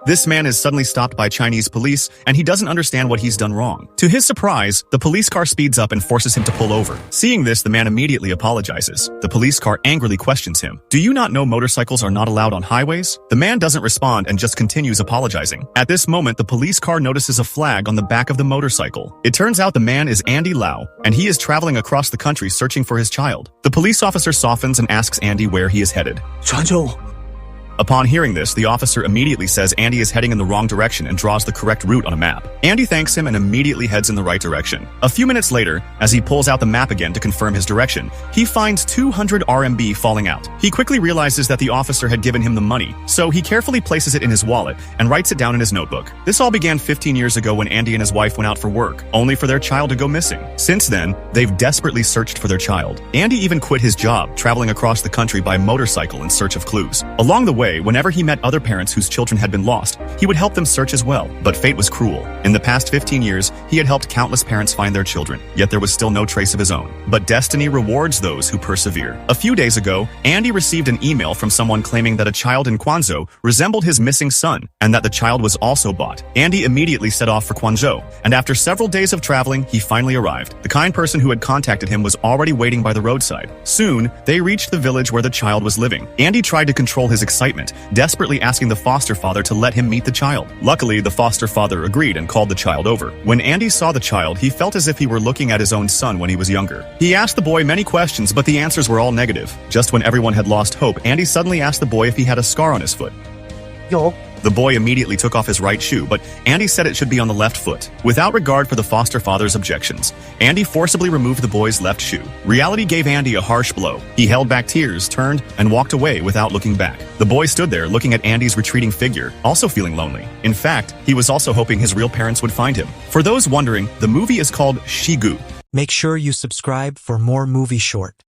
This man is suddenly stopped by Chinese police, and he doesn't understand what he's done wrong. To his surprise, the police car speeds up and forces him to pull over. Seeing this, the man immediately apologizes. The police car angrily questions him. Do you not know motorcycles are not allowed on highways? The man doesn't respond and just continues apologizing. At this moment, the police car notices a flag on the back of the motorcycle. It turns out the man is Andy Lau, and he is traveling across the country searching for his child. The police officer softens and asks Andy where he is headed. 传救我！ Upon hearing this, the officer immediately says Andy is heading in the wrong direction and draws the correct route on a map. Andy thanks him and immediately heads in the right direction. A few minutes later, as he pulls out the map again to confirm his direction, he finds 200 RMB falling out. He quickly realizes that the officer had given him the money, so he carefully places it in his wallet and writes it down in his notebook. This all began 15 years ago when Andy and his wife went out for work, only for their child to go missing. Since then, they've desperately searched for their child. Andy even quit his job, traveling across the country by motorcycle in search of clues. Along the way, whenever he met other parents whose children had been lost, he would help them search as well. But fate was cruel. In the past 15 years, he had helped countless parents find their children, yet there was still no trace of his own. But destiny rewards those who persevere. A few days ago, Andy received an email from someone claiming that a child in Guangzhou resembled his missing son, and that the child was also bought. Andy immediately set off for Guangzhou, and after several days of traveling, he finally arrived. The kind person who had contacted him was already waiting by the roadside. Soon, they reached the village where the child was living. Andy tried to control his excitement, desperately asking the foster father to let him meet the child. Luckily, the foster father agreed and called the child over. When Andy saw the child, he felt as if he were looking at his own son when he was younger. He asked the boy many questions, but the answers were all negative. Just when everyone had lost hope, Andy suddenly asked the boy if he had a scar on his foot. 有。 The boy immediately took off his right shoe, but Andy said it should be on the left foot. Without regard for the foster father's objections, Andy forcibly removed the boy's left shoe. Reality gave Andy a harsh blow. He held back tears, turned, and walked away without looking back. The boy stood there looking at Andy's retreating figure, also feeling lonely. In fact, he was also hoping his real parents would find him. For those wondering, the movie is called Shigu. Make sure you subscribe for more movie short.